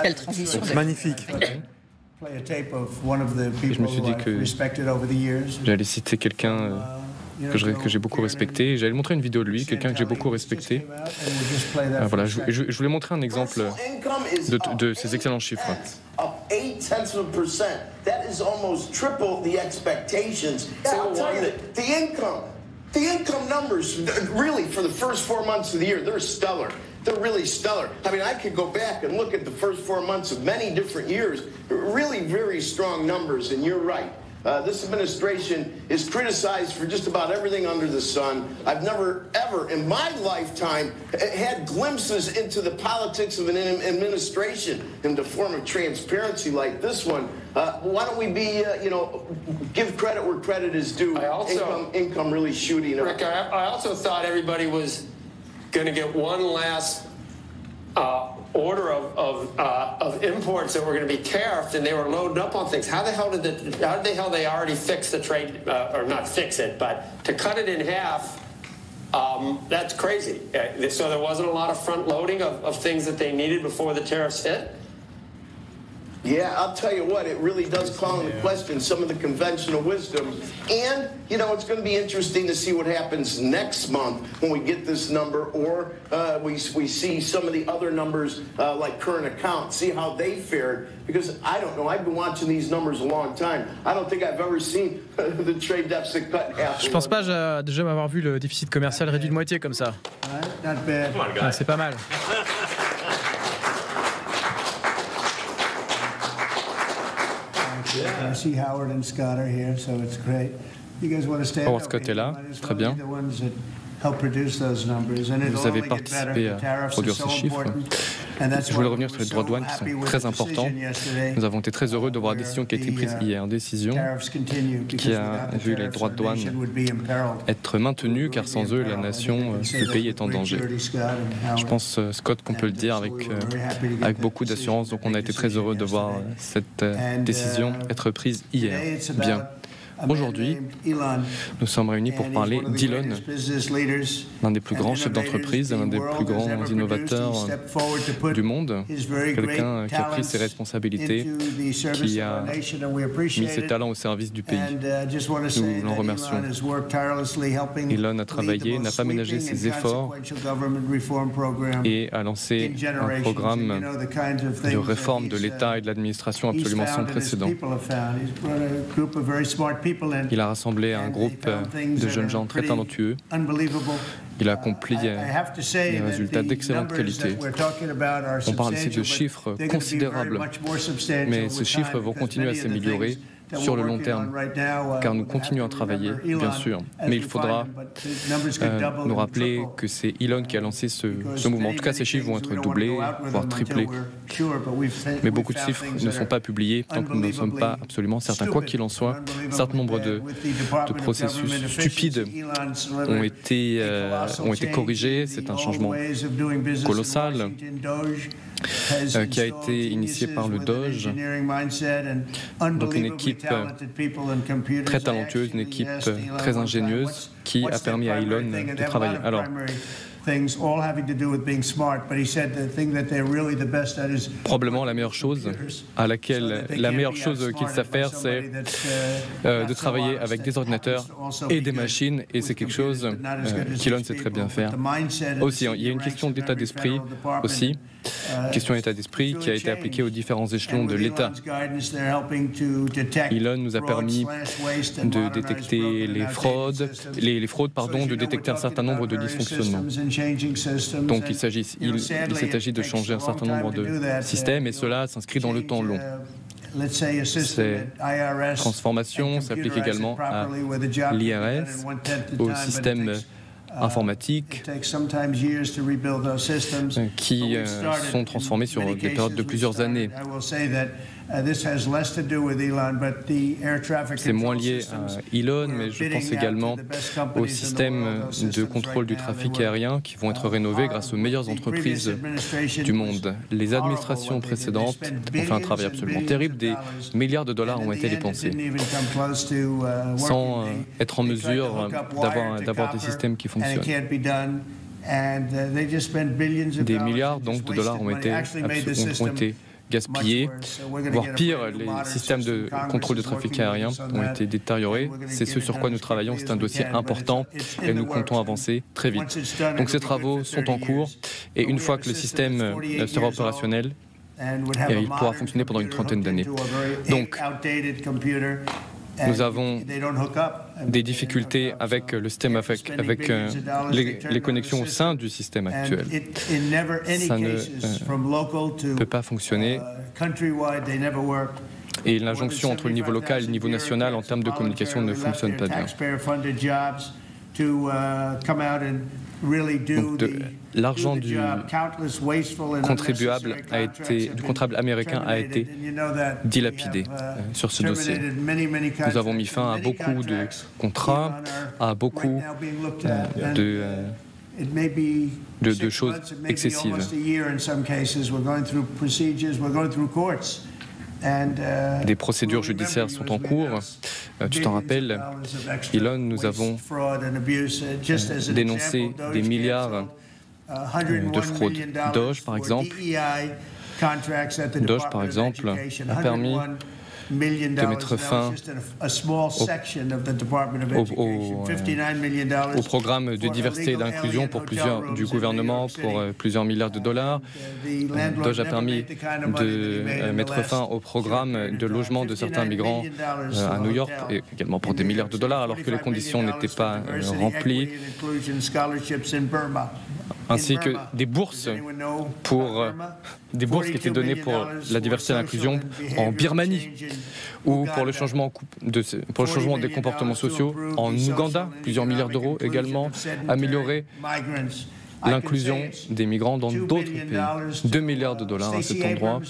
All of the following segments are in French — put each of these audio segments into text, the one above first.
Quelle transition. C'est magnifique. Je me suis dit que j'allais citer quelqu'un que j'ai beaucoup respecté. J'allais montrer une vidéo de lui, quelqu'un que j'ai beaucoup respecté. Voilà, je voulais montrer un exemple de ces excellents chiffres. Up 0.8%. That is almost triple the expectations. I'll tell you, the income numbers, really, for the first 4 months of the year, they're stellar. They're really stellar. I mean, I could go back and look at the first 4 months of many different years. Really very strong numbers, and you're right. This administration is criticized for just about everything under the sun. I've never, ever in my lifetime had glimpses into the politics of an administration in the form of transparency like this one. Why don't we be, give credit where credit is due. Income really shooting up. Rick, I also thought everybody was going to get one last order of imports that were going to be tariffed, and they were loading up on things. How the hell they already fix the trade, or not fix it, but to cut it in half? That's crazy. So there wasn't a lot of front loading of things that they needed before the tariffs hit. Yeah, I'll tell you what, it really does call into question some of the conventional wisdom. And, it's going to be interesting to see what happens next month when we get this number, or we see some of the other numbers like current accounts, see how they fared. Because I don't know, I've been watching these numbers a long time. I don't think I've ever seen the trade deficit cut in half. Je pense pas déjà m'avoir vu le déficit commercial réduit de moitié comme ça. Not bad. C'est pas mal. I see Howard and Scott are here, so it's great. You guys want to stand Howard Scott est là, très bien. Vous avez participé à produire ces chiffres. Je voulais revenir sur les droits de douane qui sont très importants. Nous avons été très heureux de voir la décision qui a été prise hier, une décision qui a vu les droits de douane être maintenus, car sans eux, la nation, le pays est en danger. Je pense, Scott, qu'on peut le dire avec beaucoup d'assurance. Donc on a été très heureux de voir cette décision être prise hier. Bien. Aujourd'hui, nous sommes réunis pour parler d'Elon, l'un des plus grands chefs d'entreprise, l'un des plus grands innovateurs du monde, quelqu'un qui a pris ses responsabilités, qui a mis ses talents au service du pays. Nous l'en remercions. Elon a travaillé, n'a pas ménagé ses efforts et a lancé un programme de réforme de l'État et de l'administration absolument sans précédent. Il a rassemblé un groupe de jeunes gens très talentueux. Il a accompli des résultats d'excellente qualité. On parle ici de chiffres considérables, mais ces chiffres vont continuer à s'améliorer sur le long terme, car nous continuons à travailler, bien sûr. Mais il faudra nous rappeler que c'est Elon qui a lancé ce mouvement. En tout cas, ces chiffres vont être doublés, voire triplés. Mais beaucoup de chiffres ne sont pas publiés tant que nous ne sommes pas absolument certains. Quoi qu'il en soit, un certain nombre de processus stupides ont été corrigés. C'est un changement colossal qui a été initié par le Doge. Donc une équipe très talentueuse, une équipe très ingénieuse qui a permis à Elon de travailler. Alors, probablement la meilleure chose qu'ils savent faire, c'est de travailler avec des ordinateurs et des machines, et c'est quelque chose qu'Elon sait très bien faire. Aussi, il y a une question d'état d'esprit aussi, question d'état d'esprit qui a été appliquée aux différents échelons de l'État. Elon nous a permis de détecter les fraudes, de détecter un certain nombre de dysfonctionnements. Donc il s'est agi de changer un certain nombre de systèmes, et cela s'inscrit dans le temps long. Ces transformations s'appliquent également à l'IRS, au système informatique qui sont transformés sur des périodes de plusieurs années. C'est moins lié à Elon, mais je pense également aux systèmes de contrôle du trafic aérien qui vont être rénovés grâce aux meilleures entreprises du monde. Les administrations précédentes ont fait un travail absolument terrible. Des milliards de dollars ont été dépensés sans être en mesure d'avoir des systèmes qui fonctionnent. Des milliards donc, de dollars ont été gaspillés, voire pire, les systèmes de contrôle de trafic aérien ont été détériorés. C'est ce sur quoi nous travaillons, c'est un dossier important et nous comptons avancer très vite. Donc ces travaux sont en cours et une fois que le système sera opérationnel, il pourra fonctionner pendant une trentaine d'années. Donc, nous avons des difficultés avec le système, avec les connexions au sein du système actuel. Ça ne peut pas fonctionner. Et l'injonction entre le niveau local et le niveau national en termes de communication ne fonctionne pas bien. Donc l'argent du contribuable américain a été dilapidé sur ce dossier. Nous avons mis fin à beaucoup de contrats, à beaucoup de choses excessives. Des procédures judiciaires sont en cours. Tu t'en rappelles, Elon, nous avons dénoncé des milliards de fraude. Doge, par exemple, a permis de mettre fin au programme de diversité et d'inclusion du gouvernement pour plusieurs milliards de dollars. Doge a permis de mettre fin au programme de logement de certains migrants à New York, et également pour des milliards de dollars, alors que les conditions n'étaient pas remplies, ainsi que des bourses qui étaient données pour la diversité et l'inclusion en Birmanie, ou pour le changement des comportements sociaux en Ouganda, plusieurs milliards d'euros également, améliorer l'inclusion des migrants dans d'autres pays. 2 milliards de dollars à cet endroit.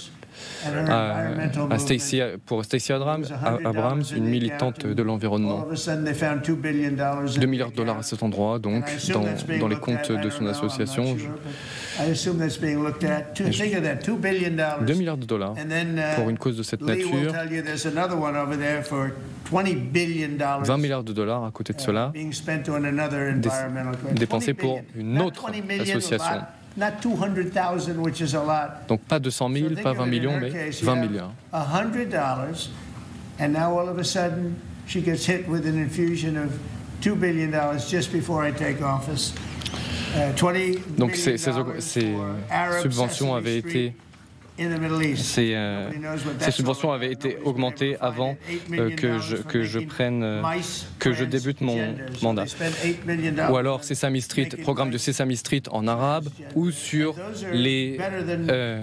Pour Stacey Abrams, une militante de l'environnement. 2 milliards de dollars à cet endroit, donc, dans les comptes de son association. 2 milliards de dollars pour une cause de cette nature. 20 milliards de dollars à côté de cela, dépensés pour une autre association. Donc pas 200 000, pas 20 millions, mais 20 milliards. And now all of a sudden, she gets hit with an infusion of $2 billion just before I take office. Donc ces subventions avaient été ces subventions avaient été augmentées avant que je débute mon mandat. Ou alors Sesame Street, programme de Sesame Street en arabe, ou sur les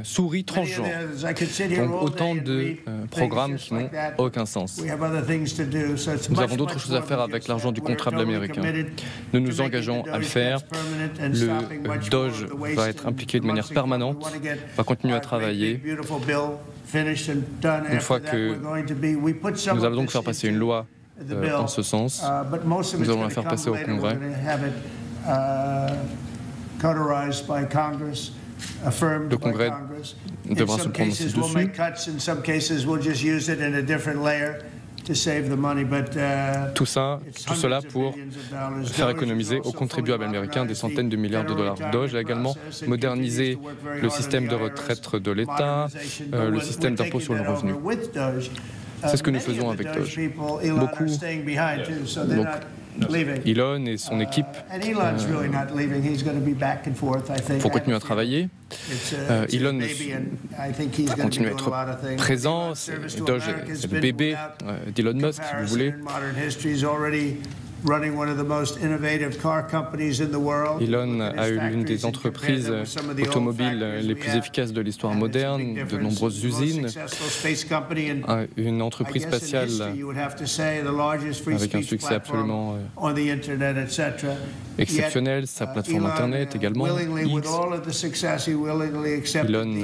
souris transgenres. Donc autant de programmes qui n'ont aucun sens. Nous avons d'autres choses à faire avec l'argent du contribuable américain. Nous nous engageons à le faire. Le Doge va être impliqué de manière permanente, va continuer à travailler. Une fois que nous allons donc faire passer une loi en ce sens, nous allons la faire passer au Congrès. Le Congrès devra se prononcer dessus. Tout cela pour faire économiser aux contribuables américains des centaines de milliards de dollars. Doge a également modernisé le système de retraite de l'État, le système d'impôt sur le revenu. C'est ce que nous faisons avec Doge. Beaucoup. Donc, Elon et son équipe vont continuer à travailler. Elon va continuer à être présent. Doge, c'est le bébé d'Elon Musk, si vous voulez. Elon a eu l'une des entreprises automobiles les plus efficaces de l'histoire moderne, de nombreuses usines, une entreprise spatiale avec un succès absolument exceptionnel, sa plateforme Internet également, X. Elon,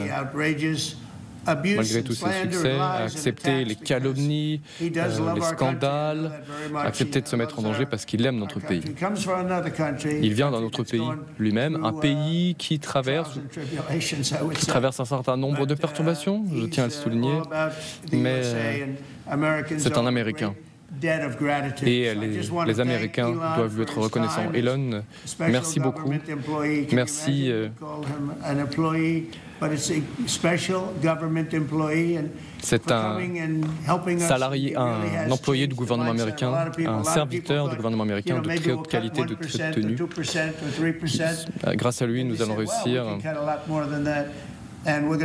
malgré tous ses succès, a accepté les calomnies, les scandales, a accepté de se mettre en danger parce qu'il aime notre pays. Il vient d'un autre pays lui-même, un pays qui traverse un certain nombre de perturbations, je tiens à le souligner, mais c'est un Américain. Et les Américains doivent lui être reconnaissants. Elon, merci beaucoup. Merci. C'est un salarié, un employé du gouvernement américain, un serviteur du gouvernement américain de très haute qualité, de très haute tenue. Grâce à lui, nous allons réussir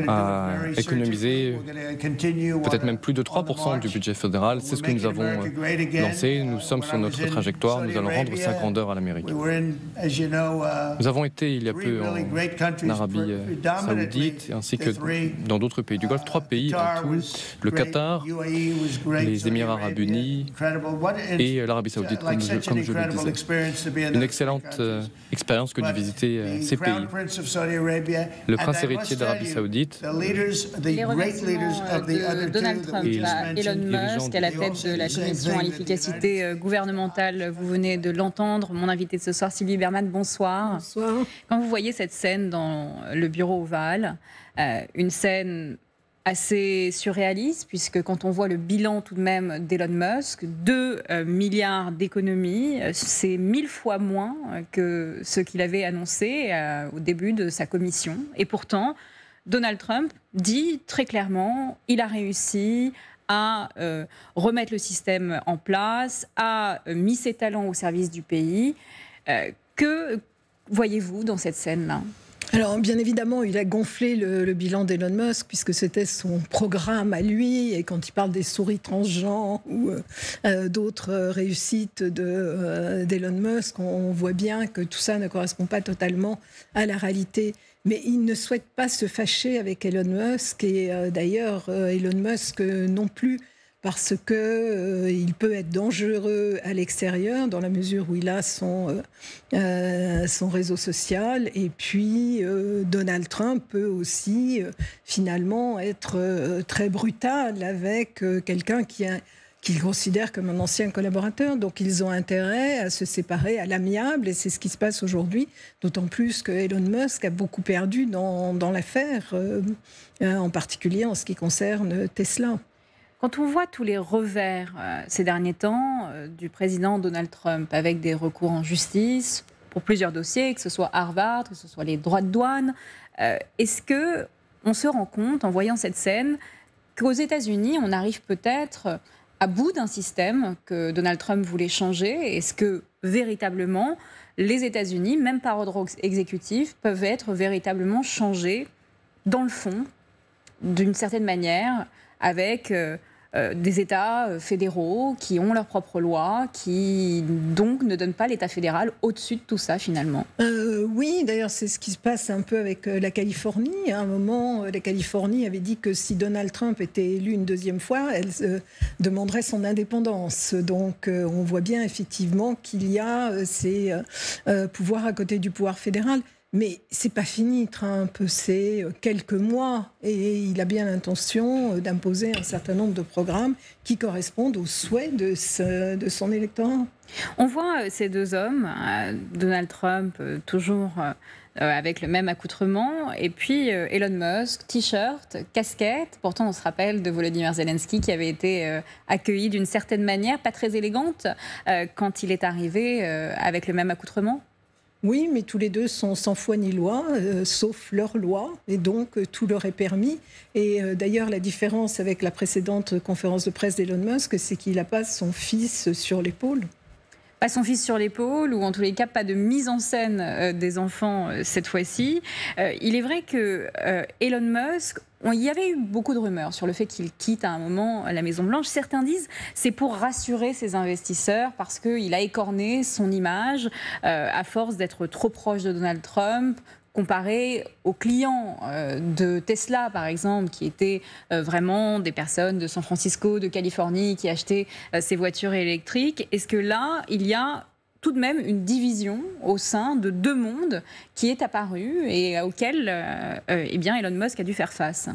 à économiser peut-être même plus de 3% du budget fédéral. C'est ce que nous avons lancé. Nous sommes sur notre trajectoire. Nous allons rendre sa grandeur à l'Amérique. Nous avons été il y a peu en Arabie Saoudite ainsi que dans d'autres pays du Golfe, 3 pays en tout, le Qatar, les Émirats Arabes Unis et l'Arabie Saoudite, comme je le disais. Une excellente expérience que de visiter ces pays. Le prince héritier d'Arabie Saoudite, les remerciements de Donald Trump à Elon Musk à la tête de la commission à l'efficacité gouvernementale. Vous venez de l'entendre, mon invité de ce soir, Sylvie Bermann, bonsoir. Bonsoir. Quand vous voyez cette scène dans le bureau ovale, une scène assez surréaliste, puisque quand on voit le bilan tout de même d'Elon Musk, 2 milliards d'économies, c'est 1000 fois moins que ce qu'il avait annoncé au début de sa commission. Et pourtant, Donald Trump dit très clairement, il a réussi à remettre le système en place, a mis ses talents au service du pays. Que voyez-vous dans cette scène-là ? Alors, bien évidemment, il a gonflé le bilan d'Elon Musk, puisque c'était son programme à lui. Et quand il parle des souris transgenres ou d'autres réussites d'Elon Musk, on voit bien que tout ça ne correspond pas totalement à la réalité. Mais il ne souhaite pas se fâcher avec Elon Musk. Et d'ailleurs, Elon Musk non plus, parce qu'il peut être dangereux à l'extérieur, dans la mesure où il a son réseau social. Et puis, Donald Trump peut aussi, finalement, être très brutal avec quelqu'un qu'il considère comme un ancien collaborateur. Donc, ils ont intérêt à se séparer à l'amiable, et c'est ce qui se passe aujourd'hui, d'autant plus que Elon Musk a beaucoup perdu dans l'affaire, en particulier en ce qui concerne Tesla. Quand on voit tous les revers ces derniers temps du président Donald Trump, avec des recours en justice pour plusieurs dossiers, que ce soit Harvard, que ce soit les droits de douane, est-ce qu'on se rend compte, en voyant cette scène, qu'aux États-Unis, on arrive peut-être à bout d'un système que Donald Trump voulait changer? Est-ce que véritablement les États-Unis, même par ordre exécutif, peuvent être véritablement changés dans le fond, d'une certaine manière, avec des États fédéraux qui ont leurs propres lois, qui donc ne donnent pas l'État fédéral au-dessus de tout ça finalement? Oui, d'ailleurs c'est ce qui se passe un peu avec la Californie. À un moment, la Californie avait dit que si Donald Trump était élu une deuxième fois, elle demanderait son indépendance. Donc on voit bien effectivement qu'il y a ces pouvoirs à côté du pouvoir fédéral. Mais c'est pas fini, Trump, c'est quelques mois et il a bien l'intention d'imposer un certain nombre de programmes qui correspondent aux souhaits de son électorat. On voit ces 2 hommes, Donald Trump toujours avec le même accoutrement, et puis Elon Musk, t-shirt, casquette. Pourtant, on se rappelle de Volodymyr Zelensky qui avait été accueilli d'une certaine manière, pas très élégante, quand il est arrivé avec le même accoutrement. Oui, mais tous les 2 sont sans foi ni loi, sauf leur loi, et donc tout leur est permis. Et d'ailleurs, la différence avec la précédente conférence de presse d'Elon Musk, c'est qu'il n'a pas son fils sur l'épaule. Pas son fils sur l'épaule, ou en tous les cas pas de mise en scène des enfants cette fois-ci. Il est vrai que Elon Musk, il y avait eu beaucoup de rumeurs sur le fait qu'il quitte à un moment la Maison-Blanche. Certains disent c'est pour rassurer ses investisseurs parce qu'il a écorné son image à force d'être trop proche de Donald Trump, comparé aux clients de Tesla, par exemple, qui étaient vraiment des personnes de San Francisco, de Californie, qui achetaient ces voitures électriques. Est-ce que là, il y a tout de même une division au sein de 2 mondes qui est apparue et auquel eh bien, Elon Musk a dû faire face?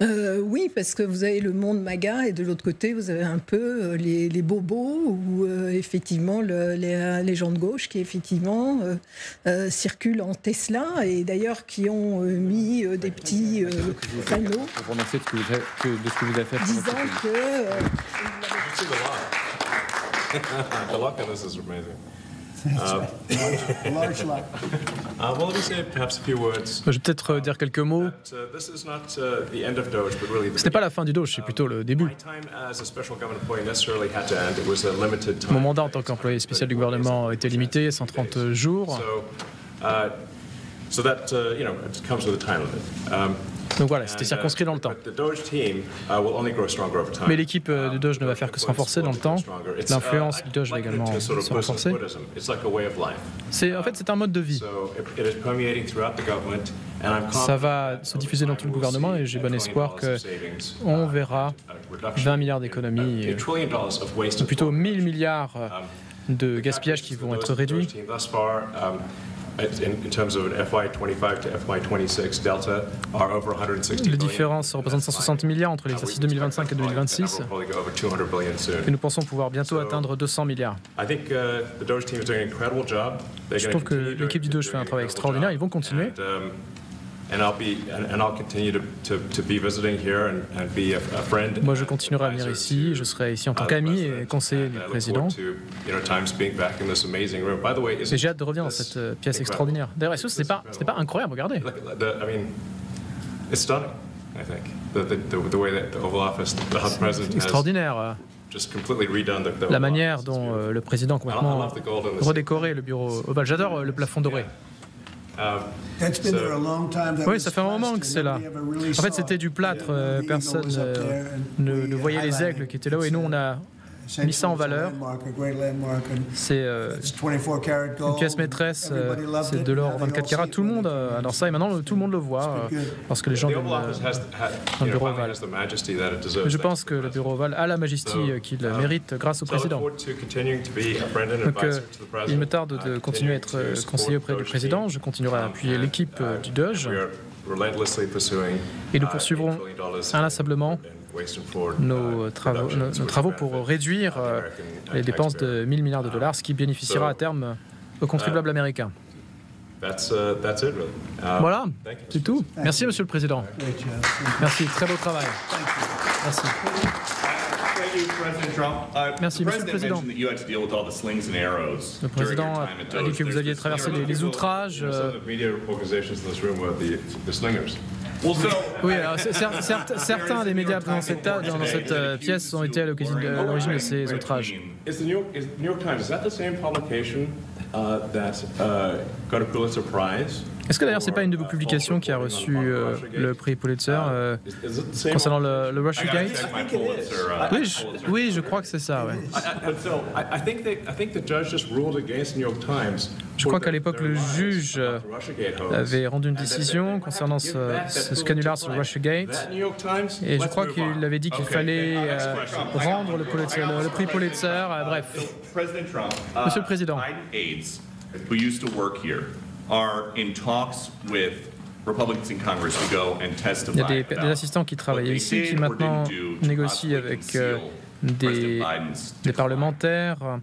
Oui, parce que vous avez le monde MAGA et de l'autre côté, vous avez un peu les bobos ou effectivement les gens de gauche qui effectivement circulent en Tesla et d'ailleurs qui ont mis des petits panneaux. Pour remercier de ce que vous avez fait. Disant que... The luck on this is amazing. Large luck. Well, let me say perhaps a few words. Je vais peut-être dire quelques mots. This is not the end of Doge, but really the Ce n'est pas la fin du Doge, c'est plutôt le début. My time as a special government employee necessarily had to end. It was a limited time. Mon mandat en tant qu'employé spécial du gouvernement était limité, 130 jours. So that you know, it comes with a time limit. Donc voilà, c'était circonscrit dans le temps. Mais l'équipe de Doge ne va faire que se renforcer dans le temps. L'influence du Doge va également se renforcer. En fait, c'est un mode de vie. Ça va se diffuser dans tout le gouvernement et j'ai bon espoir qu'on verra 20 milliards d'économies, ou plutôt 1000 milliards de gaspillage qui vont être réduits. In terms of an FY25 to FY26 delta are over 160 Les différences représentent 160 milliards entre l'exercice 2025 et 2026. Et nous pensons pouvoir bientôt atteindre 200 milliards. Je trouve que l'équipe du Doge fait un travail extraordinaire. Ils vont continuer. Moi, je continuerai à venir ici. Je serai ici en tant qu'ami et conseiller du président. Et j'ai hâte de revenir dans cette pièce extraordinaire. D'ailleurs, est-ce que ce n'est pas incroyable? Regardez. Extraordinaire. La manière dont le président a complètement redécoré le bureau ovale. J'adore le plafond doré. Oui, ça fait un moment que c'est là. En fait, c'était du plâtre. Personne ne voyait les aigles qui étaient là-haut. Et nous, on a mis ça en valeur. C'est une pièce maîtresse. C'est de l'or 24 carats. Tout le monde adore ça. Et maintenant, tout le monde le voit parce que les gens viennent dans le bureau ovale. Je pense que le bureau ovale a la majesté qu'il mérite grâce au président. Donc, il me tarde de continuer à être conseiller auprès du président. Je continuerai à appuyer l'équipe du Doge. Et nous poursuivrons inlassablement nos travaux pour réduire les dépenses de 1000 milliards de dollars, ce qui bénéficiera à terme aux contribuables américains. Voilà, c'est tout. Merci, Monsieur le Président. Merci, très beau travail. Merci. Merci, Monsieur le Président. Le Président a dit que vous aviez traversé les outrages. Oui, alors certains des médias présents dans cette pièce ont été à l'origine de ces outrages. Est-ce que d'ailleurs c'est pas une de vos publications qui a reçu le prix Pulitzer concernant le Russiagate? Oui, je crois que c'est ça. Ouais. Je crois qu'à l'époque le juge avait rendu une décision concernant ce canular sur Russiagate, et je crois qu'il avait dit qu'il fallait rendre le prix Pulitzer. Bref, Monsieur le Président. Who used to work here are in talks with Republicans in Congress to go and testify. Il y a des assistants qui travaillaient ici qui maintenant négocient avec des parlementaires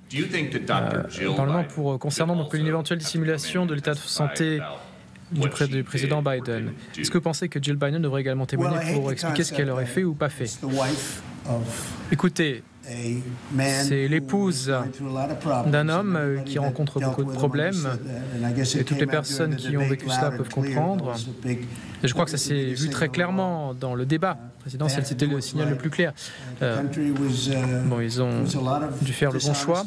Parlement concernant donc une éventuelle dissimulation de l'état de santé du président Biden. Est-ce que vous pensez que Jill Biden devrait également témoigner pour expliquer ce qu'elle aurait fait ou pas fait? Écoutez, c'est l'épouse d'un homme qui rencontre beaucoup de problèmes, et toutes les personnes qui ont vécu cela peuvent comprendre. Et je crois que ça s'est vu très clairement dans le débat présidentiel, c'était le signal le plus clair. Ils ont dû faire le bon choix,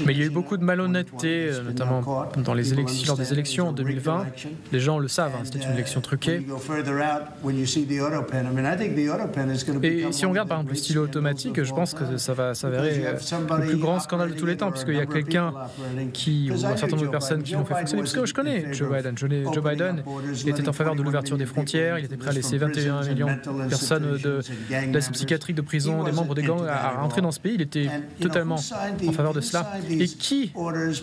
mais il y a eu beaucoup de malhonnêteté, notamment lors des élections en 2020. Les gens le savent, c'était une élection truquée. Et si on regarde par exemple le stylo automatique, je pense que ça va s'avérer le plus grand scandale de tous les temps, puisqu'il y a quelqu'un ou un certain nombre de personnes qui l'ont fait fonctionner. Parce que je connais Joe Biden. Joe Biden était en faveur de l'ouverture des frontières, il était prêt à laisser 21 millions de personnes d'asile psychiatrique, de prison, des membres des gangs à rentrer dans ce pays. Il était totalement en faveur de cela. Et qui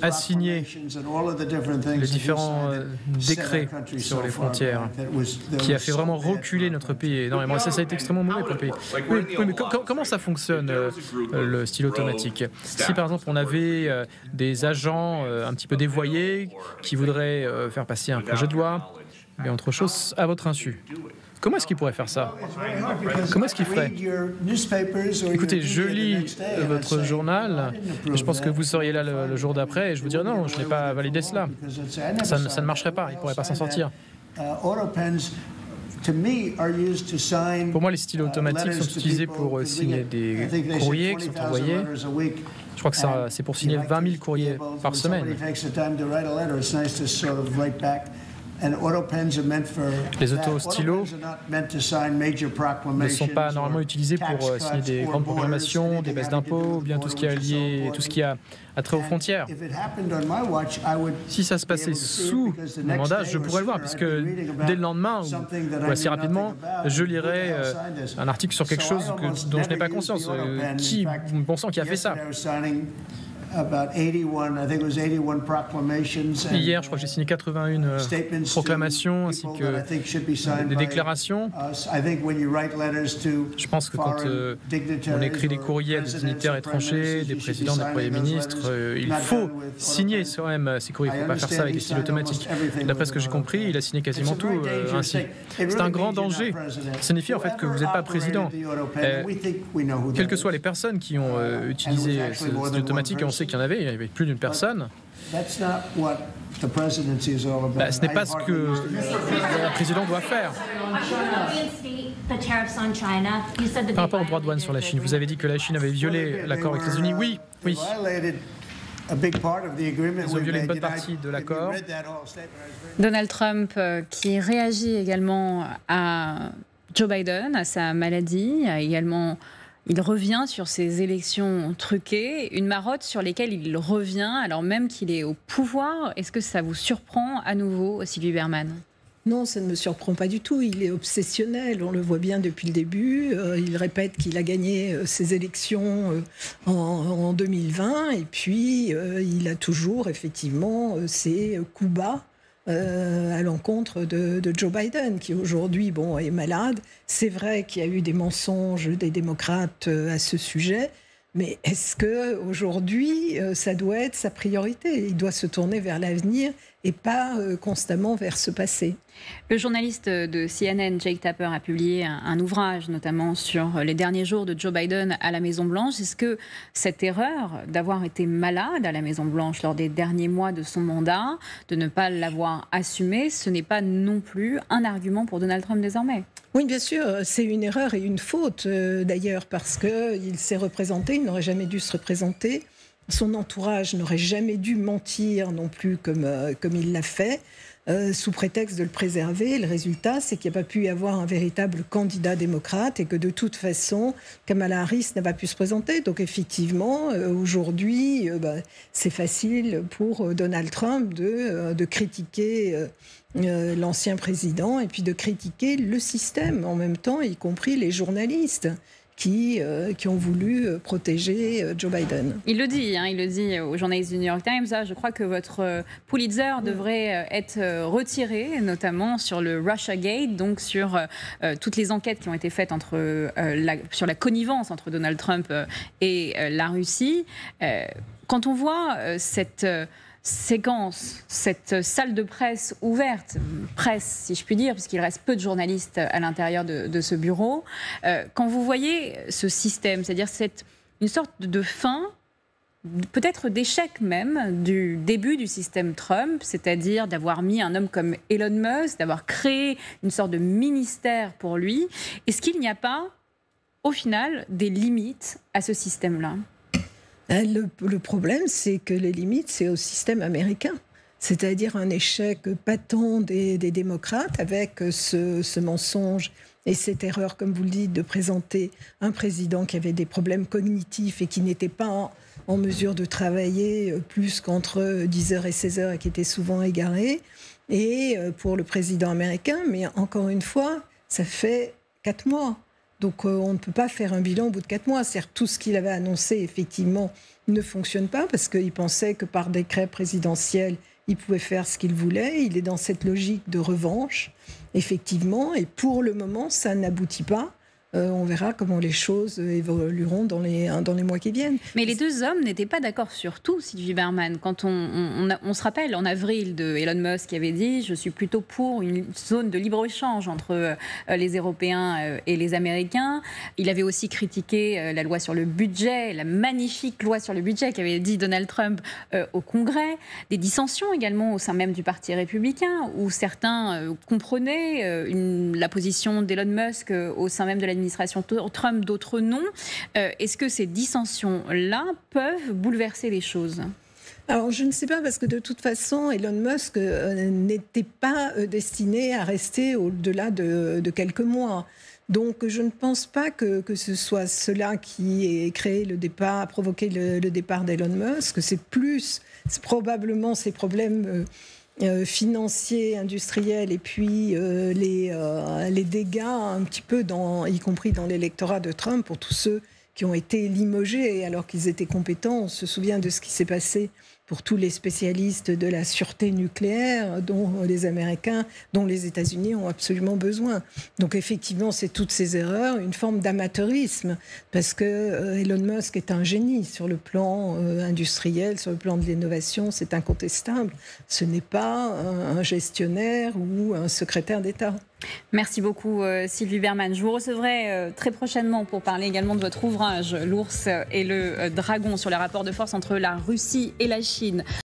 a signé les différents décrets sur les frontières, qui a fait vraiment reculer notre pays énormément? Ça a été extrêmement mauvais pour le pays. Oui, mais comment ça fonctionne, le stylo automatique? Si par exemple on avait des agents un petit peu dévoyés qui voudraient faire passer un projet de loi, mais autre chose, à votre insu, Comment est-ce qu'il pourrait faire ça? Comment est-ce qu'il ferait? Écoutez, je lis votre journal, et je pense que vous seriez là le jour d'après, et je vous dirais non, je n'ai pas validé cela. Ça ne marcherait pas, il ne pourrait pas s'en sortir. Pour moi, les stylos automatiques sont utilisés pour signer des courriers qui sont envoyés. Je crois que c'est pour signer 20 000 courriers par semaine. Les autostylos ne sont pas normalement utilisés pour signer des grandes proclamations, des baisses d'impôts, ou bien tout ce qui a trait aux frontières. Si ça se passait sous mon mandat, je pourrais le voir, puisque dès le lendemain, ou assez rapidement, je lirai un article sur quelque chose dont je n'ai pas conscience. Bon sang, qui a fait ça? Hier, je crois que j'ai signé 81 proclamations ainsi que des déclarations. Je pense que quand on écrit des courriers à des dignitaires étrangers, des présidents, des premiers ministres, il faut signer soi-même ces courriers. Il ne faut pas faire ça avec des styles automatiques. D'après ce que j'ai compris, il a signé quasiment tout ainsi. C'est un grand danger. Ça signifie en fait que vous n'êtes pas président. Quelles que soient les personnes qui ont utilisé ce style automatique, et on sait qu'il y avait plus d'une personne. Ce n'est pas ce que un président doit faire. Par rapport aux droits de douane sur la Chine, vous avez dit que la Chine avait violé l'accord avec les États-Unis. Oui. Ils ont violé une bonne partie de l'accord. Donald Trump qui réagit également à Joe Biden, à sa maladie, il revient sur ces élections truquées, une marotte sur lesquelles il revient alors même qu'il est au pouvoir. Est-ce que ça vous surprend à nouveau, Sylvie Bermann? Non, ça ne me surprend pas du tout. Il est obsessionnel, on le voit bien depuis le début. Il répète qu'il a gagné ses élections en 2020 et puis il a toujours effectivement ses coups bas à l'encontre de Joe Biden, qui aujourd'hui est malade. C'est vrai qu'il y a eu des mensonges des démocrates à ce sujet, mais est-ce qu'aujourd'hui, ça doit être sa priorité? Il doit se tourner vers l'avenir et pas constamment vers ce passé. Le journaliste de CNN, Jake Tapper, a publié un ouvrage notamment sur les derniers jours de Joe Biden à la Maison-Blanche. Est-ce que cette erreur d'avoir été malade à la Maison-Blanche lors des derniers mois de son mandat, de ne pas l'avoir assumé, ce n'est pas non plus un argument pour Donald Trump désormais? Oui, bien sûr, c'est une erreur et une faute d'ailleurs, parce qu'il s'est représenté, il n'aurait jamais dû se représenter. Son entourage n'aurait jamais dû mentir non plus comme il l'a fait, sous prétexte de le préserver. Le résultat, c'est qu'il n'y a pas pu y avoir un véritable candidat démocrate et que de toute façon, Kamala Harris n'a pas pu se présenter. Donc effectivement, aujourd'hui, c'est facile pour Donald Trump de critiquer l'ancien président et puis de critiquer le système en même temps, y compris les journalistes qui ont voulu protéger Joe Biden. Il le dit aux journalistes du New York Times. Je crois que votre Pulitzer devrait être retiré, notamment sur le Russiagate, donc sur toutes les enquêtes qui ont été faites sur la connivence entre Donald Trump et la Russie. Quand on voit cette séquence, cette salle de presse ouverte, presse si je puis dire, puisqu'il reste peu de journalistes à l'intérieur de ce bureau, quand vous voyez ce système, c'est-à-dire une sorte de fin, peut-être d'échec même, du début du système Trump, c'est-à-dire d'avoir mis un homme comme Elon Musk, d'avoir créé une sorte de ministère pour lui, est-ce qu'il n'y a pas, au final, des limites à ce système-là ? Le problème, c'est que les limites, c'est au système américain. C'est-à-dire un échec patent des démocrates avec ce mensonge et cette erreur, comme vous le dites, de présenter un président qui avait des problèmes cognitifs et qui n'était pas en mesure de travailler plus qu'entre 10h et 16h et qui était souvent égaré. Et pour le président américain, mais encore une fois, ça fait 4 mois. Donc on ne peut pas faire un bilan au bout de 4 mois. C'est-à-dire tout ce qu'il avait annoncé, effectivement, ne fonctionne pas parce qu'il pensait que par décret présidentiel, il pouvait faire ce qu'il voulait. Il est dans cette logique de revanche, effectivement. Et pour le moment, ça n'aboutit pas. on verra comment les choses évolueront dans les mois qui viennent. Mais les deux hommes n'étaient pas d'accord sur tout, Sylvie Bermann. Quand on se rappelle en avril de Elon Musk qui avait dit « Je suis plutôt pour une zone de libre-échange entre les Européens et les Américains ». Il avait aussi critiqué la loi sur le budget, la magnifique loi sur le budget qu'avait dit Donald Trump au Congrès. Des dissensions également au sein même du Parti républicain, où certains comprenaient la position d'Elon Musk au sein même de l'administration Trump, d'autres non. Est-ce que ces dissensions-là peuvent bouleverser les choses ? Alors, je ne sais pas, parce que de toute façon, Elon Musk n'était pas destiné à rester au-delà de quelques mois. Donc, je ne pense pas que ce soit cela qui ait créé le départ, a provoqué le départ d'Elon Musk. C'est probablement ces problèmes financiers, industriels, et puis les dégâts un petit peu, y compris dans l'électorat de Trump, pour tous ceux qui ont été limogés alors qu'ils étaient compétents. On se souvient de ce qui s'est passé pour tous les spécialistes de la sûreté nucléaire dont les États-Unis ont absolument besoin. Donc effectivement, c'est toutes ces erreurs, une forme d'amateurisme, parce que Elon Musk est un génie sur le plan industriel, sur le plan de l'innovation, c'est incontestable. Ce n'est pas un gestionnaire ou un secrétaire d'État. Merci beaucoup Sylvie Bermann. Je vous recevrai très prochainement pour parler également de votre ouvrage « L'ours et le dragon » sur les rapports de force entre la Russie et la Chine.